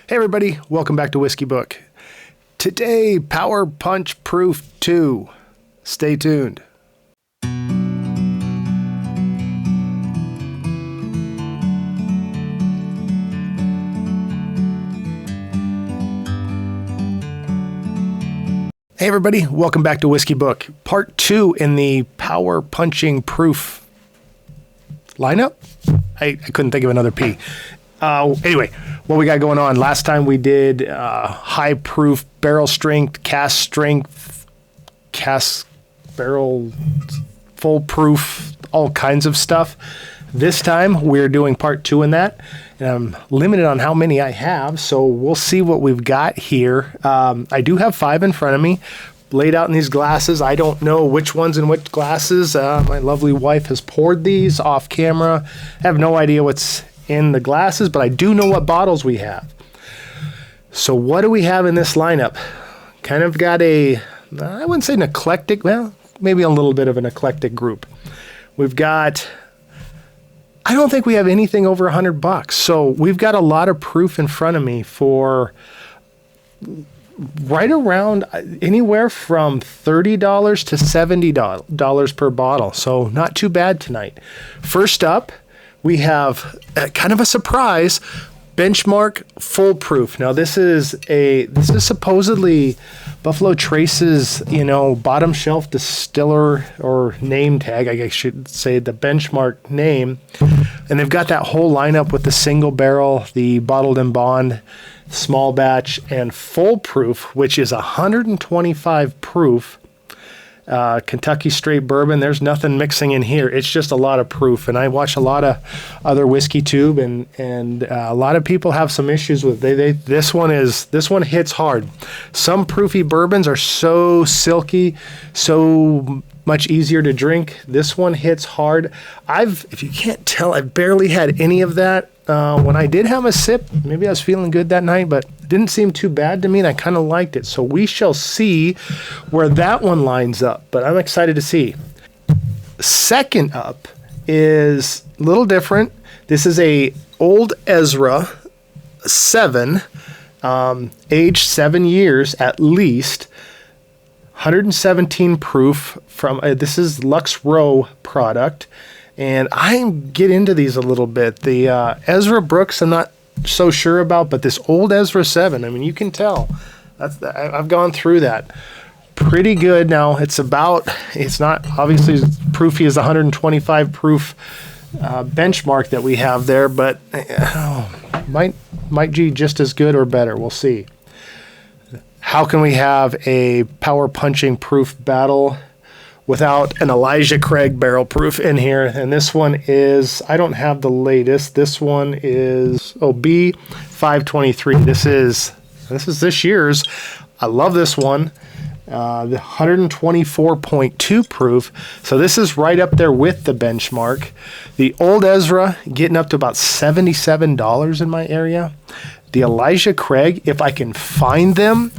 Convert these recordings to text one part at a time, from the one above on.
Hey everybody, welcome back to Whiskey Book. Today, Power Punch Proof 2. Stay tuned. Hey everybody, welcome back to Whiskey Book. Part 2 in the Power Punching Proof lineup. I couldn't think of another P. Anyway, what we got going on? Last time we did high proof, barrel strength, cask barrel, full proof, all kinds of stuff. This time we're doing part 2 in that. And I'm limited on how many I have, so we'll see what we've got here. I do have 5 in front of me, laid out in these glasses. I don't know which one's in which glasses. My lovely wife has poured these off camera. I have no idea what's in the glasses, but I do know what bottles we have. So what do we have in this lineup? Kind of got I wouldn't say an eclectic, well, maybe a little bit of an eclectic group. We've got, I don't think we have anything over $100. So we've got a lot of proof in front of me for right around anywhere from $30 to $70 per bottle. So not too bad tonight. First up, we have kind of a surprise, Benchmark Full Proof. Now this is supposedly Buffalo Trace's, bottom shelf distiller or name tag, I should say, the Benchmark name. And they've got that whole lineup with the single barrel, the bottled and bond, small batch, and full proof, which is 125 proof. Kentucky straight bourbon. There's nothing mixing in here. It's just a lot of proof. And I watch a lot of other whiskey tube, and a lot of people have some issues with this one hits hard. Some proofy bourbons are so silky, so much easier to drink. This one hits hard. If you can't tell, I've barely had any of that. When I did have a sip, maybe I was feeling good that night, but it didn't seem too bad to me, and I kind of liked it. So we shall see where that one lines up, but I'm excited to see. Second up is a little different. This is a Old Ezra 7, aged 7 years at least, 117 proof from, this is Lux Row product. And I get into these a little bit. The Ezra Brooks I'm not so sure about, but this Old Ezra 7, I mean, you can tell. I've gone through that. Pretty good. Now, it's not obviously as proofy as the 125 proof benchmark that we have there, but might be just as good or better. We'll see. How can we have a power punching proof battle without an Elijah Craig barrel proof in here? And this one is, I don't have the latest. This one is B523. This is this year's. I love this one. The 124.2 proof. So this is right up there with the benchmark. The Old Ezra getting up to about $77 in my area. The Elijah Craig, if I can find them,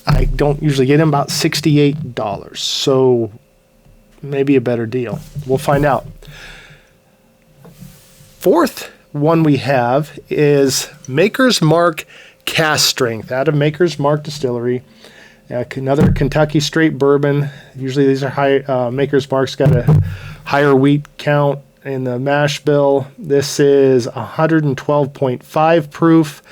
I don't usually get them, about $68. So maybe a better deal. We'll find out. Fourth one we have is Maker's Mark Cask Strength out of Maker's Mark Distillery. Another Kentucky straight bourbon. Usually these are high. Maker's Mark's got a higher wheat count in the mash bill. This is 112.5 proof,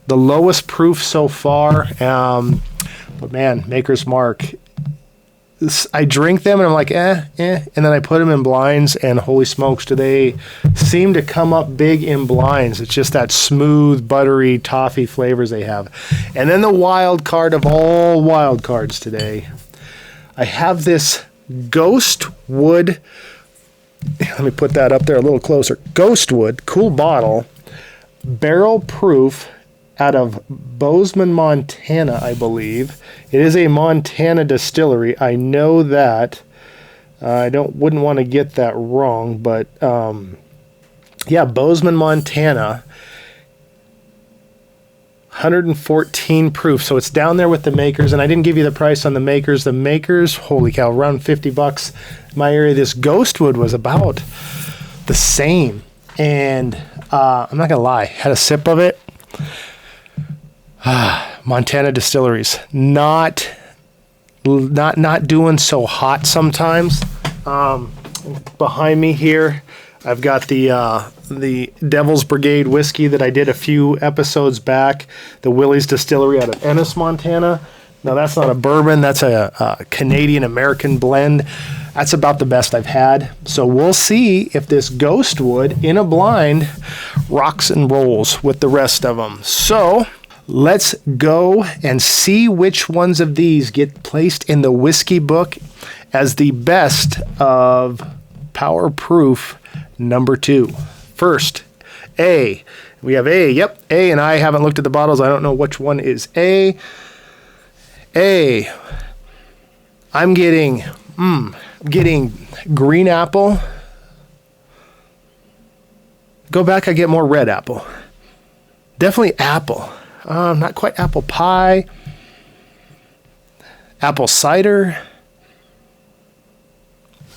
the lowest proof so far. But man, Maker's Mark, I drink them and I'm like, and then I put them in blinds, and holy smokes, do they seem to come up big in blinds. It's just that smooth, buttery toffee flavors they have. And then the wild card of all wild cards today, I have this Ghost Wood. Let me put that up there a little closer. Ghost Wood, cool bottle, barrel proof, out of Bozeman, Montana, I believe. It is a Montana distillery. I know that. I wouldn't want to get that wrong, but yeah, Bozeman, Montana. 114 proof. So it's down there with the Makers, and I didn't give you the price on the Makers. The Makers, holy cow, around $50 in my area. This Ghostwood was about the same. And I'm not going to lie, had a sip of it. Montana distilleries, not doing so hot sometimes. Behind me here, I've got the Devil's Brigade whiskey that I did a few episodes back. The Willie's Distillery out of Ennis, Montana. Now that's not a bourbon. That's a Canadian American blend. That's about the best I've had. So we'll see if this Ghostwood in a blind rocks and rolls with the rest of them. So let's go and see which ones of these get placed in the whiskey book as the best of Power Proof number 2. First, A. We have A. Yep, A, and I haven't looked at the bottles. I don't know which one is A. A. I'm getting green apple. Go back, I get more red apple. Definitely apple. Not quite apple pie. Apple cider.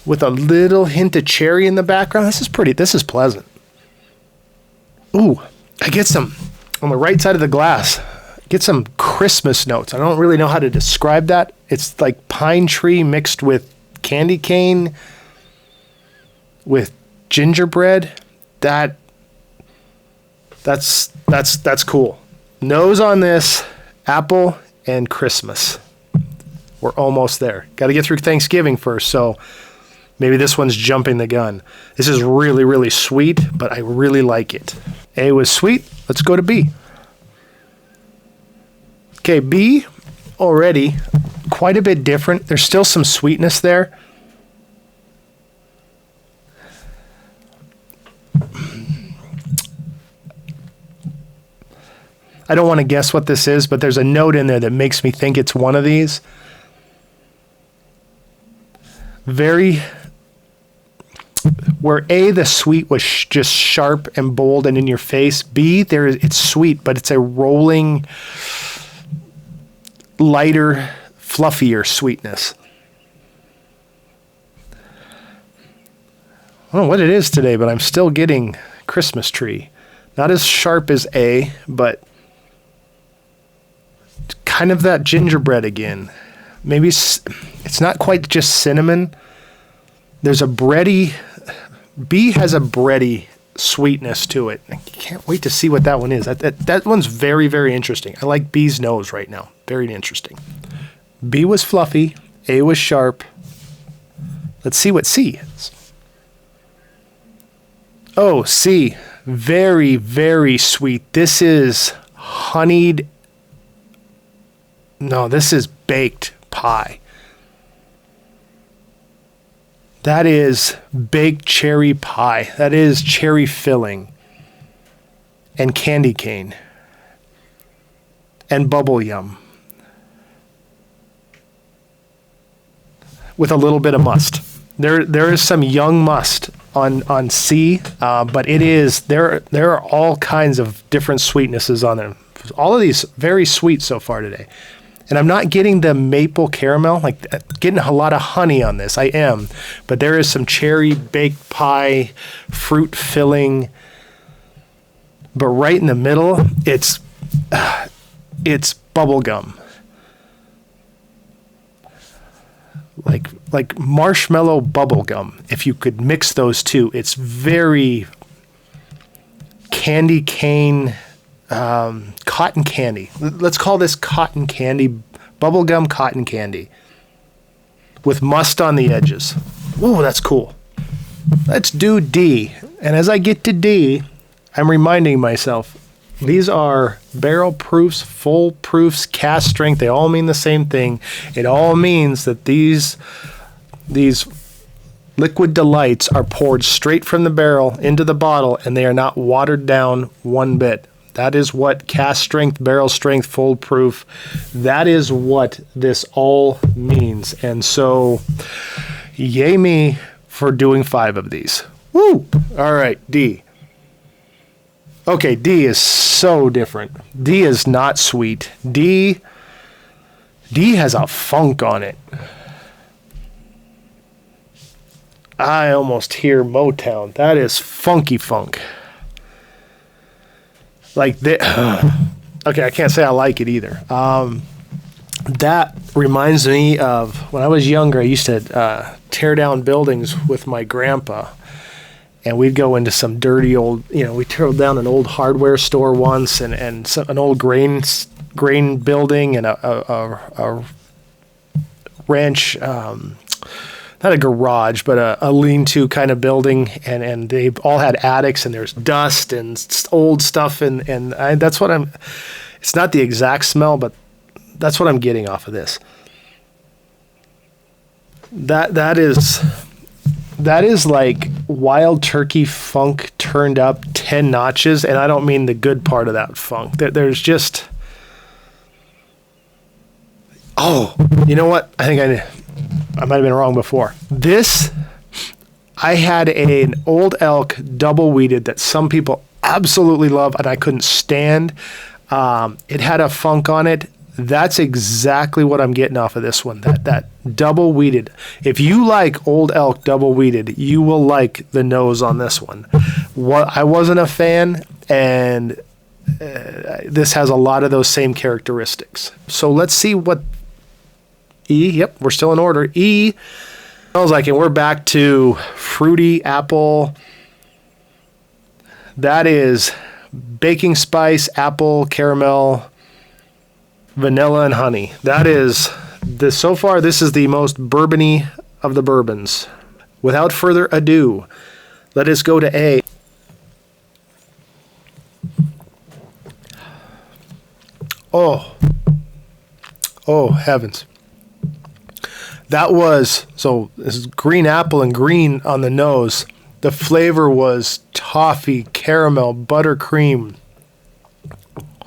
With a little hint of cherry in the background. This is pleasant. Ooh, I get some, on the right side of the glass, get some Christmas notes. I don't really know how to describe that. It's like pine tree mixed with candy cane, with gingerbread. That's cool. Nose on this, apple and Christmas. We're almost there. Got to get through Thanksgiving first, so maybe this one's jumping the gun. This is really, really sweet, but I really like it. A was sweet. Let's go to B. Okay, B already quite a bit different. There's still some sweetness there. I don't want to guess what this is, but there's a note in there that makes me think it's one of these. Where A, the sweet was just sharp and bold and in your face. B, it's sweet, but it's a rolling, lighter, fluffier sweetness. I don't know what it is today, but I'm still getting Christmas tree. Not as sharp as A, but kind of that gingerbread again. Maybe it's not quite just cinnamon. There's a bready, B has a bready sweetness to it. I can't wait to see what that one is. That one's very, very interesting. I like B's nose right now. Very interesting. B was fluffy. A was sharp. Let's see what C is. Oh, C. Very, very sweet. This is honeyed. No, this is baked pie. That is baked cherry pie. That is cherry filling and candy cane and bubble yum with a little bit of must. There is some young must on C, but there are all kinds of different sweetnesses on them. All of these very sweet so far today. And I'm not getting the maple caramel, like getting a lot of honey on this. I am. But there is some cherry baked pie, fruit filling. But right in the middle, it's bubble gum. Like marshmallow bubble gum. If you could mix those two, it's very candy cane. Cotton candy. Let's call this cotton candy, bubblegum cotton candy with must on the edges. Ooh, that's cool. Let's do D. And as I get to D, I'm reminding myself, these are barrel proofs, full proofs, cast strength. They all mean the same thing. It all means that these liquid delights are poured straight from the barrel into the bottle and they are not watered down one bit. That is what cast strength, barrel strength, full proof, that is what this all means. And so, yay me for doing 5 of these. Woo! All right, D. Okay, D is so different. D is not sweet. D has a funk on it. I almost hear Motown. That is funky funk. Like Okay, I can't say I like it either. That reminds me of when I was younger, I used to tear down buildings with my grandpa. And we'd go into some dirty old, we tore down an old hardware store once and an old grain building and a ranch, not a garage, but a lean-to kind of building. And they all had attics and there's dust and old stuff. And that's what it's not the exact smell, but that's what I'm getting off of this. That is like wild turkey funk turned up 10 notches, and I don't mean the good part of that funk. There's just... Oh, you know what? I think I might have been wrong before. This, I had an Old Elk double weeded that some people absolutely love, and I couldn't stand. It had a funk on it. That's exactly what I'm getting off of this one. That double weeded. If you like Old Elk double weeded, you will like the nose on this one. I wasn't a fan, and this has a lot of those same characteristics. So let's see what E. Yep, we're still in order. E smells like, and we're back to fruity apple. That is baking spice, apple, caramel, vanilla, and honey. That is so far. This is the most bourbony of the bourbons. Without further ado, let us go to A. Oh heavens! That was this is green apple and green on the nose. The flavor was toffee, caramel, buttercream.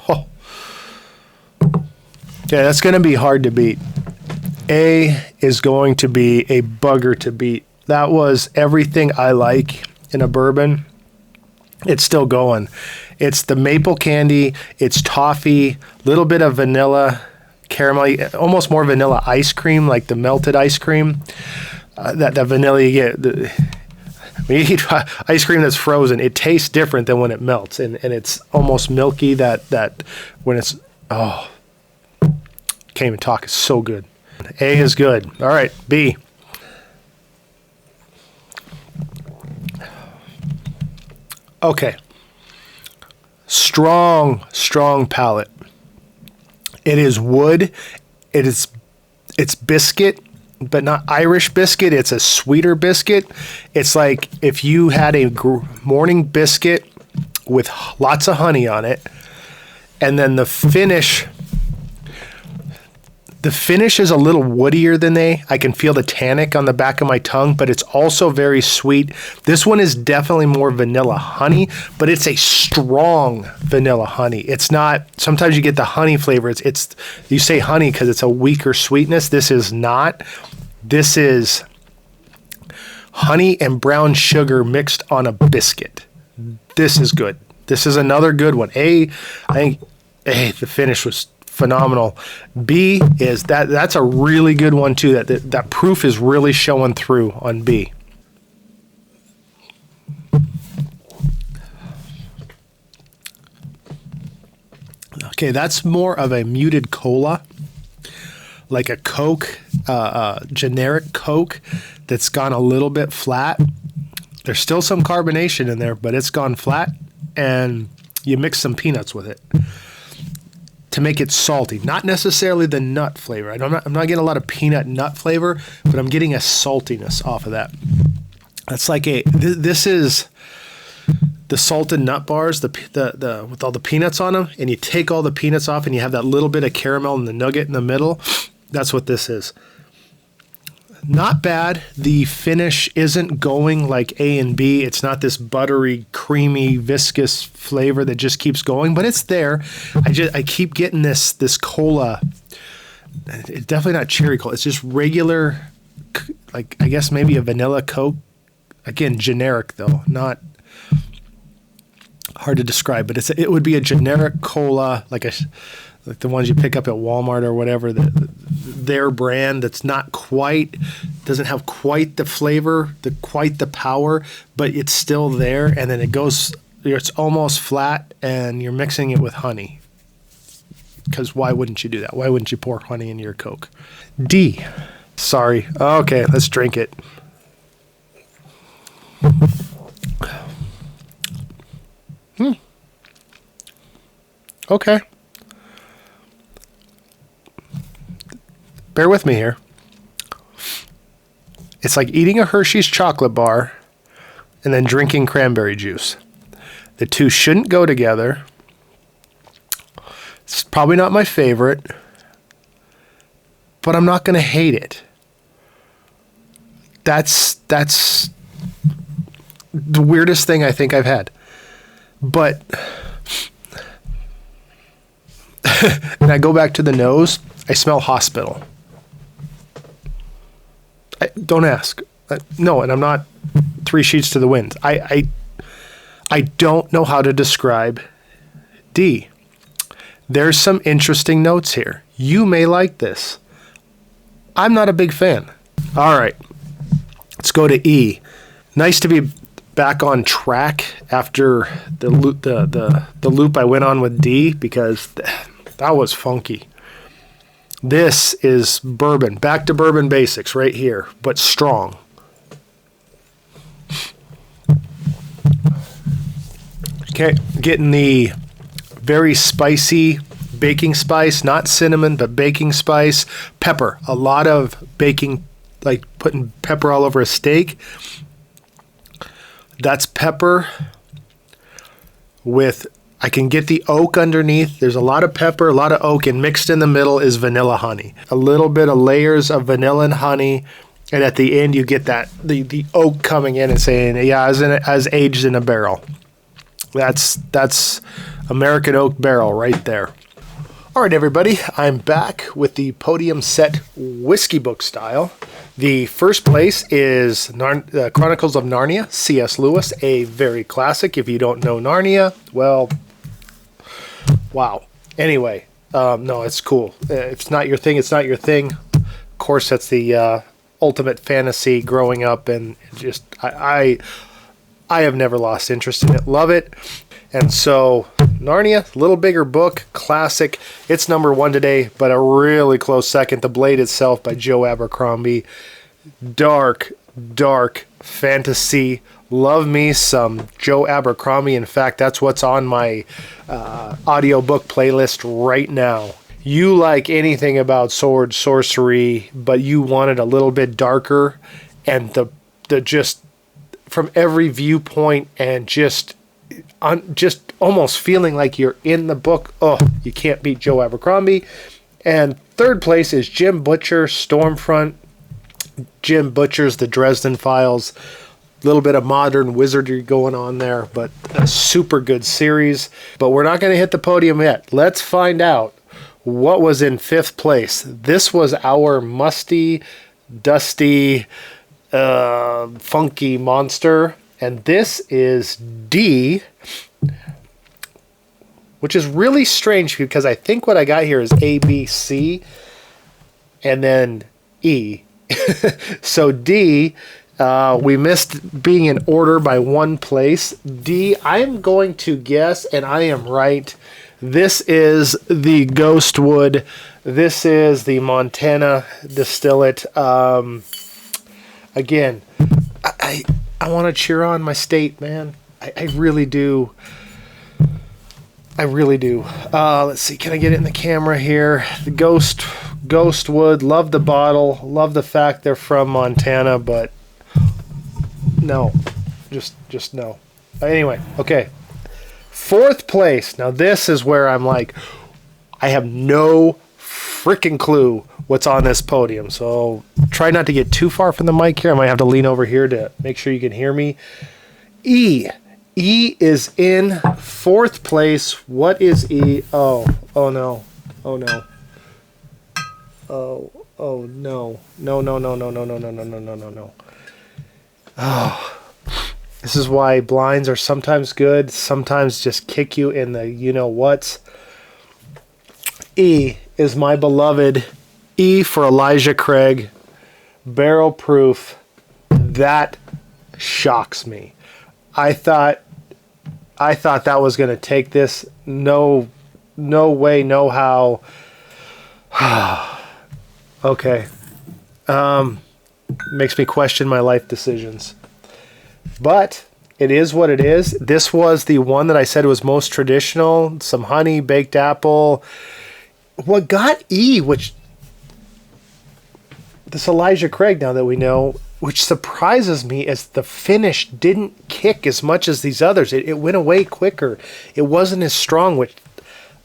Oh. Yeah, that's going to be hard to beat. A is going to be a bugger to beat. That was everything I like in a bourbon. It's still going. It's the maple candy. It's toffee, little bit of vanilla, caramel, almost more vanilla ice cream, like the melted ice cream. That vanilla you get. When you eat ice cream that's frozen, it tastes different than when it melts, and it's almost milky. That when it's can't even talk. It's so good. A is good. All right, B. Okay. Strong palate. It is wood. It's biscuit, but not Irish biscuit. It's a sweeter biscuit. It's like if you had a morning biscuit with lots of honey on it, and then the finish is a little woodier than I can feel the tannic on the back of my tongue, but it's also very sweet. This one is definitely more vanilla honey, but it's a strong vanilla honey. It's not, sometimes you get the honey flavor. It's you say honey because it's a weaker sweetness. This is not. This is honey and brown sugar mixed on a biscuit. This is good. This is another good one. I think the finish was phenomenal. B is that's a really good one too. That proof is really showing through on B. Okay, that's more of a muted cola, like a Coke, generic Coke that's gone a little bit flat. There's still some carbonation in there, but it's gone flat, and you mix some peanuts with it to make it salty. Not necessarily the nut flavor. I'm not getting a lot of peanut nut flavor, but I'm getting a saltiness off of that. That's like this is the salted nut bars, the with all the peanuts on them, and you take all the peanuts off and you have that little bit of caramel and the nugget in the middle. That's what this is. Not bad. The finish isn't going like A and B. It's not this buttery, creamy, viscous flavor that just keeps going, but it's there. I keep getting this cola. It's definitely not cherry cola. It's just regular, like I guess maybe a vanilla Coke. Again, generic though, not hard to describe, but it would be a generic cola, like the ones you pick up at Walmart or whatever, their brand that's not quite, doesn't have quite the flavor, quite the power, but it's still there. And then it's almost flat and you're mixing it with honey. because why wouldn't you do that? Why wouldn't you pour honey into your Coke? D. Sorry. Okay, let's drink it. Okay. Bear with me here. It's like eating a Hershey's chocolate bar and then drinking cranberry juice. The two shouldn't go together. It's probably not my favorite, but I'm not going to hate it. That's the weirdest thing I think I've had. But and I go back to the nose, I smell hospital. Don't ask. No, and I'm not 3 sheets to the wind. I don't know how to describe D. There's some interesting notes here. You may like this. I'm not a big fan. All right, let's go to E. Nice to be back on track after the loop I went on with D, because that was funky. This is bourbon. Back to bourbon basics right here, but strong. Okay, getting the very spicy baking spice, not cinnamon, but baking spice. Pepper. A lot of baking, like putting pepper all over a steak. That's pepper with, I can get the oak underneath. There's a lot of pepper, a lot of oak, and mixed in the middle is vanilla honey. A little bit of layers of vanilla and honey, and at the end you get that the oak coming in and saying, yeah, as aged in a barrel. That's American oak barrel right there. All right, everybody, I'm back with the Podium Set Whiskey Book style. The first place is Chronicles of Narnia, C.S. Lewis, a very classic. If you don't know Narnia, well, wow. Anyway, no, it's cool. If it's not your thing, it's not your thing. Of course, that's the ultimate fantasy growing up, and just I have never lost interest in it. Love it. And so Narnia, a little bigger book, classic. It's number 1 today, but a really close second. The Blade Itself by Joe Abercrombie. Dark, dark fantasy. Love me some Joe Abercrombie. In fact, that's what's on my audiobook playlist right now. You like anything about sword, sorcery, but you want it a little bit darker, and the just from every viewpoint, and just almost feeling like you're in the book. Oh, you can't beat Joe Abercrombie. And third place is Jim Butcher, Stormfront. Jim Butcher's The Dresden Files. A little bit of modern wizardry going on there, but a super good series. But we're not going to hit the podium yet. Let's find out what was in 5th place. This was our musty, dusty, funky monster. And this is D, which is really strange because I think what I got here is A, B, C, and then E. So D, we missed being in order by 1 place. D, I'm going to guess, and I am right, this is the Ghostwood. This is the Montana Distillate. Again, I want to cheer on my state, man. I really do. I really do. Let's see. Can I get it in the camera here? The Ghostwood. Love the bottle. Love the fact they're from Montana, but no. Just no. Anyway, okay. 4th place. Now this is where I'm like, I have no freaking clue what's on this podium. So try not to get too far from the mic here. I might have to lean over here to make sure you can hear me. E. E is in 4th place. What is E? Oh no. Oh no. Oh no. No. Oh. This is why blinds are sometimes good, sometimes just kick you in the you-know-whats. E is my beloved E for Elijah Craig. Barrel proof. That shocks me. I thought that was going to take this. No no way, no how. Okay. Makes me question my life decisions. But it is what it is. This was the one that I said was most traditional. Some honey, baked apple. What got E, which this Elijah Craig, now that we know, which surprises me, is the finish didn't kick as much as these others. It went away quicker. It wasn't as strong, which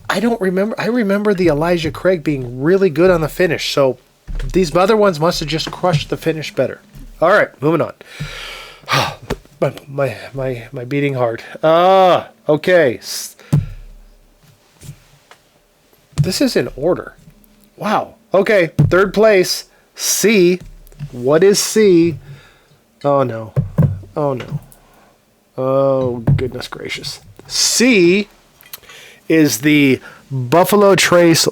I don't remember. I remember the Elijah Craig being really good on the finish. So these other ones must have just crushed the finish better. All right, moving on. my beating heart. Okay. This is in order. Wow. Okay, third place. C. What is C? Oh no. Oh no. Oh goodness gracious. C is the Buffalo Trace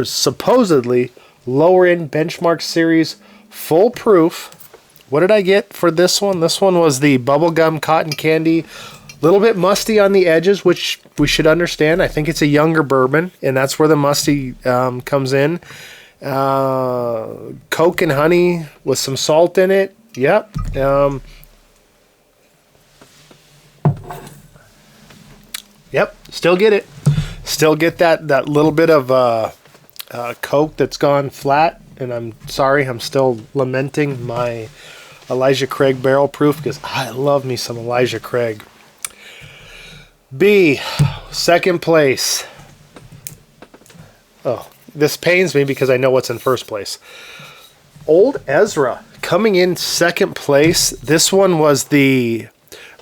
supposedly lower end benchmark series foolproof. What did I get for this one? This one was the bubblegum cotton candy. A little bit musty on the edges, which we should understand. I think it's a younger bourbon, and that's where the musty comes in. Coke and honey with some salt in it. Yep. Yep. Still get it. Still get that little bit of Coke that's gone flat. And I'm sorry, I'm still lamenting my Elijah Craig barrel proof because I love me some Elijah Craig. B, second place. Oh, this pains me because I know what's in first place. Old Ezra coming in second place. This one was the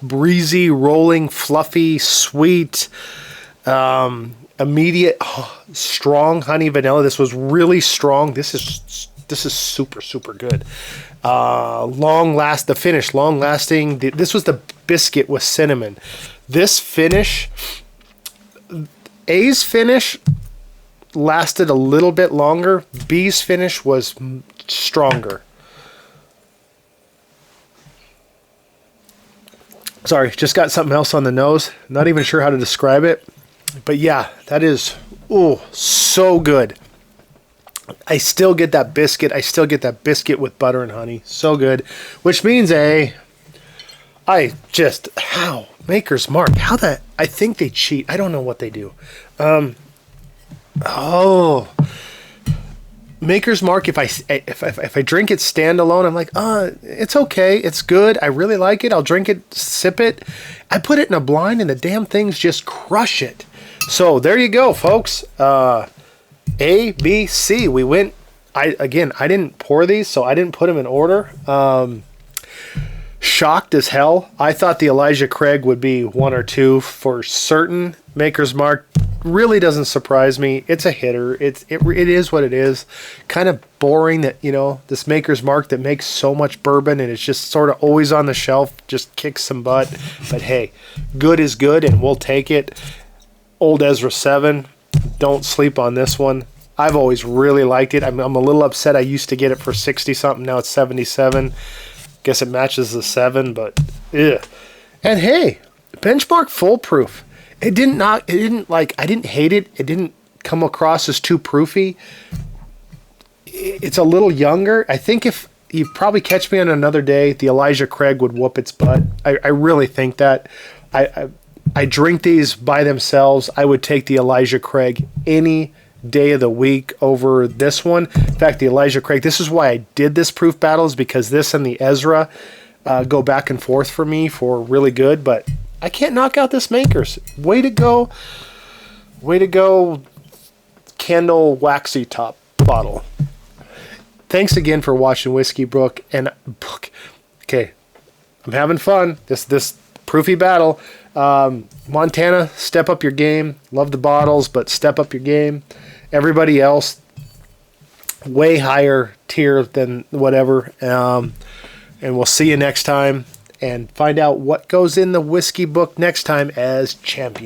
breezy, rolling, fluffy, sweet, immediate, strong honey vanilla. This was really strong. This is super, super good. The finish, long lasting. This was the biscuit with cinnamon. This finish, A's finish lasted a little bit longer. B's finish was stronger. Sorry, just got something else on the nose. Not even sure how to describe it. But yeah, that is, so good. I still get that biscuit. I still get that biscuit with butter and honey. So good. Which means how? Maker's Mark. I think they cheat. I don't know what they do. Maker's Mark, if I drink it standalone, I'm like, it's okay. It's good. I really like it. I'll drink it, sip it. I put it in a blind and the damn things just crush it. So there you go, folks. A, B, C. We went. I didn't pour these, so I didn't put them in order. Shocked as hell. I thought the Elijah Craig would be 1 or 2 for certain. Maker's Mark really doesn't surprise me. It's a hitter. It is what it is. Kind of boring that, this Maker's Mark that makes so much bourbon and it's just sort of always on the shelf, just kicks some butt. But hey, good is good and we'll take it. Old Ezra 7. Don't sleep on this one. I've always really liked it. I'm a little upset. I used to get it for 60 something. Now it's 77. Guess it matches the 7, but ugh. And hey, benchmark foolproof. I didn't hate it. It didn't come across as too proofy. It's a little younger. I think if you probably catch me on another day, the Elijah Craig would whoop its butt. I really think that. I drink these by themselves. I would take the Elijah Craig any day of the week over this one. In fact, the Elijah Craig, this is why I did this proof battle, is because this and the Ezra go back and forth for me for really good, but I can't knock out this Maker's. Way to go, candle waxy top bottle. Thanks again for watching Whiskey Brook. And okay, I'm having fun. This proofy battle. Montana, step up your game. Love the bottles, but step up your game. Everybody else, way higher tier than whatever. And we'll see you next time and find out what goes in the Whiskey Book next time as champion.